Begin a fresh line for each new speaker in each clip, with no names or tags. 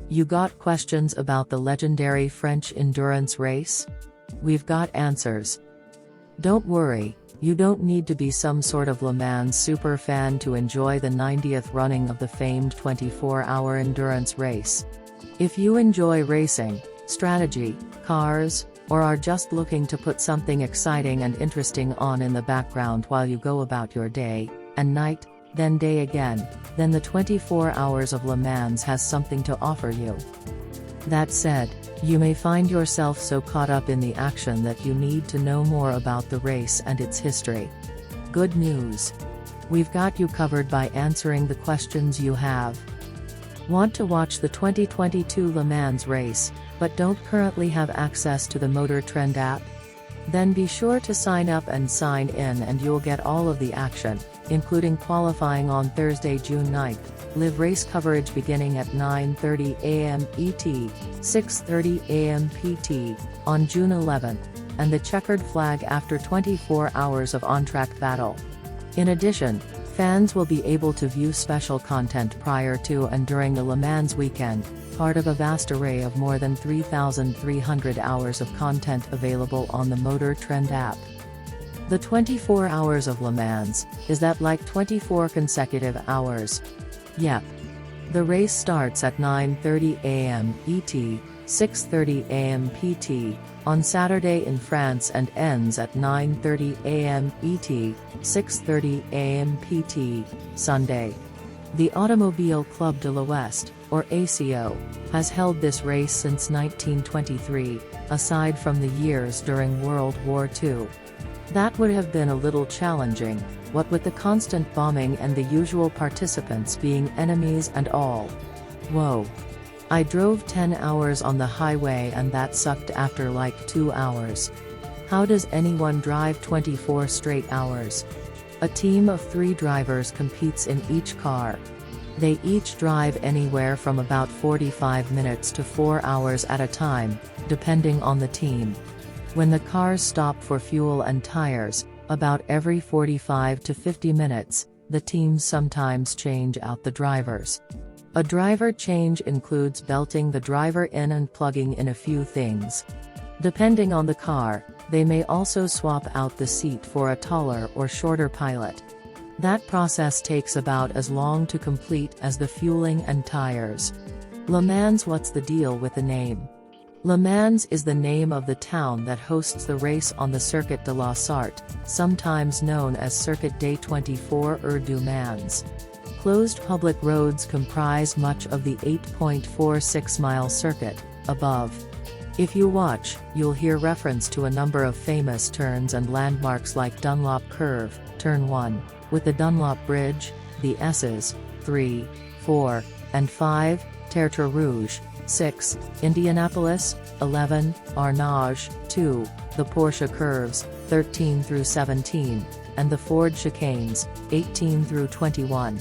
You got questions about the legendary French endurance race? We've got answers. Don't worry, you don't need to be some sort of Le Mans superfan to enjoy the 90th running of the famed 24-hour endurance race. If you enjoy racing, strategy, cars, or are just looking to put something exciting and interesting on in the background while you go about your day, and night, then day again, then the 24 Hours of Le Mans has something to offer you. That said, you may find yourself so caught up in the action that you need to know more about the race and its history. Good news! We've got you covered by answering the questions you have. Want to watch the 2022 Le Mans race, but don't currently have access to the MotorTrend app? Then be sure to sign up and sign in and you'll get all of the action, including qualifying on Thursday, June 9th, live race coverage beginning at 9:30 a.m. ET, 6:30 a.m. PT, on June 11th, and the checkered flag after 24 hours of on-track battle. In addition, fans will be able to view special content prior to and during the Le Mans weekend, part of a vast array of more than 3,300 hours of content available on the MotorTrend app. The 24 Hours of Le Mans, is that like 24 consecutive hours? Yep. The race starts at 9:30 a.m. ET, 6:30 a.m. PT, on Saturday in France and ends at 9:30 a.m. ET, 6:30 a.m. PT, Sunday. The Automobile Club de l'Ouest, or ACO, has held this race since 1923, aside from the years during World War II. That would have been a little challenging, what with the constant bombing and the usual participants being enemies and all. Whoa. I drove 10 hours on the highway and that sucked after like 2 hours. How does anyone drive 24 straight hours? A team of 3 drivers competes in each car. They each drive anywhere from about 45 minutes to 4 hours at a time, depending on the team. When the cars stop for fuel and tires, about every 45 to 50 minutes, the teams sometimes change out the drivers. A driver change includes belting the driver in and plugging in a few things. Depending on the car, they may also swap out the seat for a taller or shorter pilot. That process takes about as long to complete as the fueling and tires. Le Mans. What's the deal with the name? Le Mans is the name of the town that hosts the race on the Circuit de la Sarthe, sometimes known as Circuit des 24 Heures du Mans. Closed public roads comprise much of the 8.46-mile circuit, above. If you watch, you'll hear reference to a number of famous turns and landmarks like Dunlop Curve, Turn 1, with the Dunlop Bridge, the S's, 3, 4, and 5, Tertre Rouge, 6, Indianapolis, 11, Arnage, 2, the Porsche Curves, 13 through 17, and the Ford Chicanes, 18 through 21.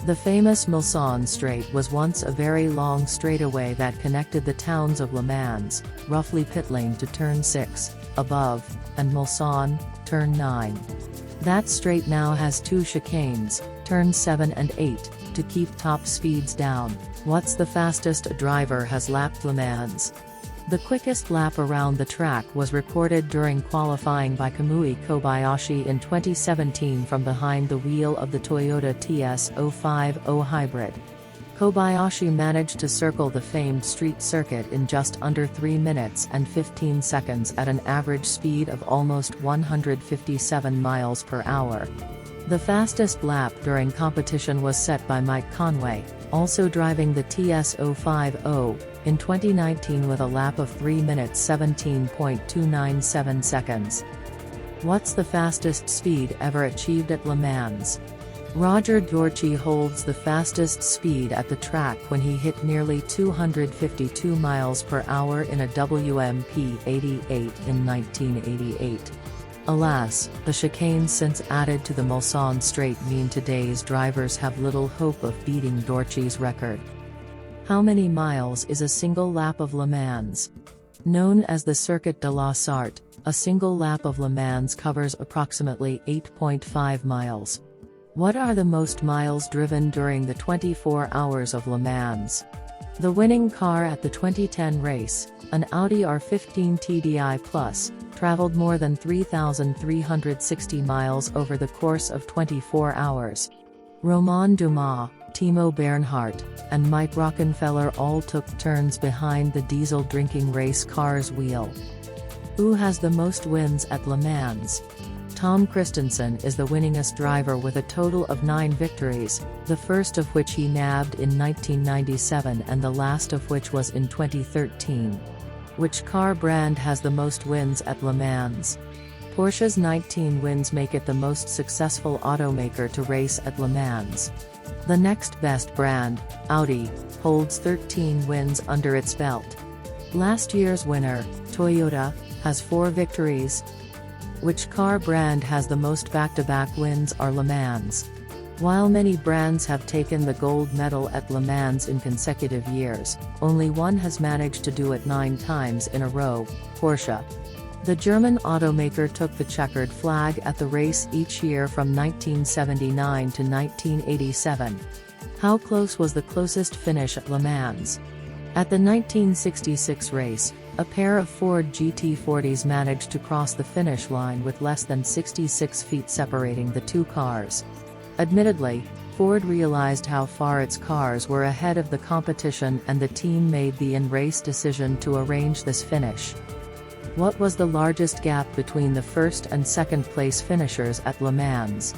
The famous Mulsanne Straight was once a very long straightaway that connected the towns of Le Mans, roughly pit lane to Turn 6, above, and Mulsanne, Turn 9. That straight now has 2 chicanes, Turn 7 and 8, to keep top speeds down. What's the fastest a driver has lapped Le Mans? The quickest lap around the track was recorded during qualifying by Kamui Kobayashi in 2017 from behind the wheel of the Toyota TS050 Hybrid. Kobayashi managed to circle the famed street circuit in just under 3 minutes and 15 seconds at an average speed of almost 157 miles per hour. The fastest lap during competition was set by Mike Conway, also driving the TS050, in 2019 with a lap of 3 minutes 17.297 seconds. What's the fastest speed ever achieved at Le Mans? Roger Dorchi holds the fastest speed at the track when he hit nearly 252 miles per hour in a WMP 88 in 1988. Alas, the chicanes since added to the Mulsanne Straight mean today's drivers have little hope of beating Dorchi's record. How many miles is a single lap of Le Mans? Known as the Circuit de la Sarthe, a single lap of Le Mans covers approximately 8.5 miles. What are the most miles driven during the 24 Hours of Le Mans? The winning car at the 2010 race, an Audi R15 TDI Plus, traveled more than 3,360 miles over the course of 24 hours. Romain Dumas, Timo Bernhardt, and Mike Rockenfeller all took turns behind the diesel-drinking race car's wheel. Who has the most wins at Le Mans? Tom Christensen is the winningest driver with a total of 9 victories, the first of which he nabbed in 1997 and the last of which was in 2013. Which car brand has the most wins at Le Mans? Porsche's 19 wins make it the most successful automaker to race at Le Mans. The next best brand, Audi, holds 13 wins under its belt. Last year's winner, Toyota, has 4 victories. Which car brand has the most back-to-back wins are Le Mans. While many brands have taken the gold medal at Le Mans in consecutive years, only one has managed to do it 9 times in a row, Porsche. The German automaker took the checkered flag at the race each year from 1979 to 1987. How close was the closest finish at Le Mans? At the 1966 race, a pair of Ford GT40s managed to cross the finish line with less than 66 feet separating the two cars. Admittedly, Ford realized how far its cars were ahead of the competition and the team made the in-race decision to arrange this finish. What was the largest gap between the first and second place finishers at Le Mans?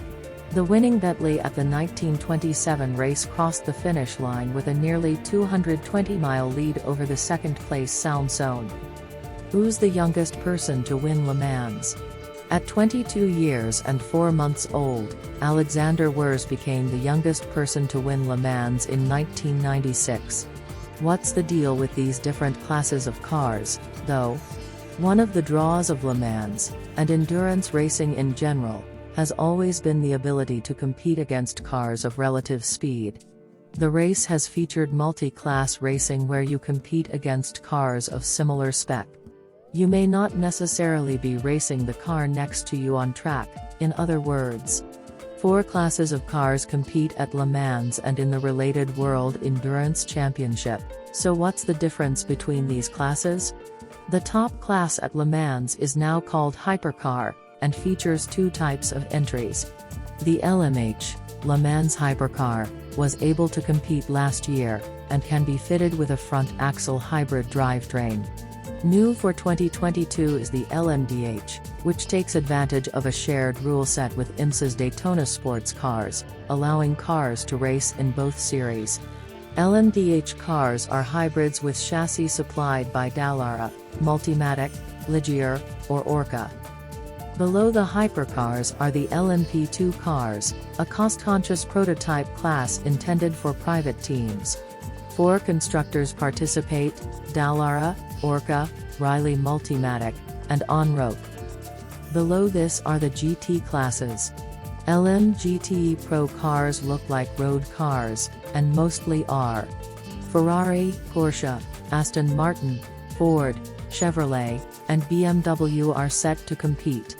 The winning Bentley at the 1927 race crossed the finish line with a nearly 220-mile lead over the second-place Salmson. Who's the youngest person to win Le Mans? At 22 years and 4 months old, Alexander Wurz became the youngest person to win Le Mans in 1996. What's the deal with these different classes of cars, though? One of the draws of Le Mans, and endurance racing in general, has always been the ability to compete against cars of relative speed. The race has featured multi-class racing where you compete against cars of similar spec. You may not necessarily be racing the car next to you on track, in other words. 4 classes of cars compete at Le Mans and in the related World Endurance Championship, so what's the difference between these classes? The top class at Le Mans is now called Hypercar, and features 2 types of entries. The LMH, Le Mans Hypercar, was able to compete last year, and can be fitted with a front-axle hybrid drivetrain. New for 2022 is the LMDH, which takes advantage of a shared rule set with IMSA's Daytona sports cars, allowing cars to race in both series. LMDH cars are hybrids with chassis supplied by Dallara, Multimatic, Ligier, or Orca. Below the hypercars are the LMP2 cars, a cost-conscious prototype class intended for private teams. 4 constructors participate: Dallara, Orca, Riley Multimatic, and En-Route. Below this are the GT classes. LMGT Pro cars look like road cars, and mostly are. Ferrari, Porsche, Aston Martin, Ford, Chevrolet, and BMW are set to compete.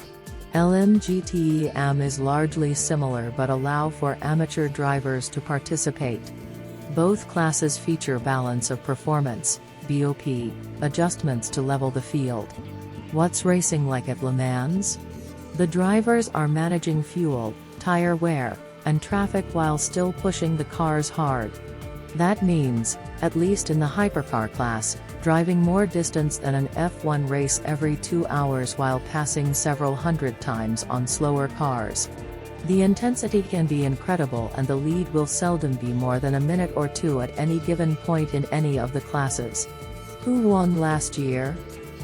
LMGT AM is largely similar but allow for amateur drivers to participate. Both classes feature balance of performance, BOP, adjustments to level the field. What's racing like at Le Mans? The drivers are managing fuel, tire wear, and traffic while still pushing the cars hard. That means, at least in the hypercar class, driving more distance than an F1 race every 2 hours while passing several hundred times on slower cars. The intensity can be incredible and the lead will seldom be more than a minute or 2 at any given point in any of the classes. Who won last year?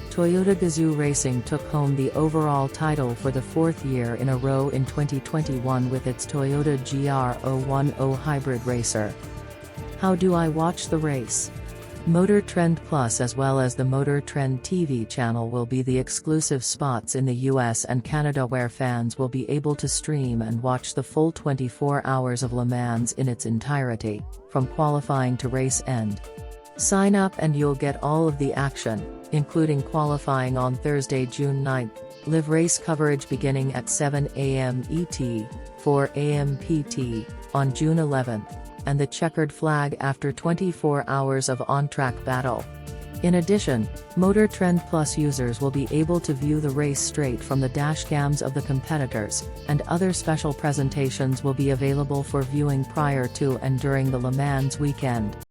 Toyota Gazoo Racing took home the overall title for the 4th year in a row in 2021 with its Toyota GR010 hybrid racer. How do I watch the race? MotorTrend Plus as well as the MotorTrend TV channel will be the exclusive spots in the US and Canada where fans will be able to stream and watch the full 24 hours of Le Mans in its entirety, from qualifying to race end. Sign up and you'll get all of the action, including qualifying on Thursday, June 9th, live race coverage beginning at 7 a.m. ET, 4 a.m. PT, on June 11th. and the checkered flag after 24 hours of on-track battle. In addition, MotorTrend Plus users will be able to view the race straight from the dashcams of the competitors, and other special presentations will be available for viewing prior to and during the Le Mans weekend.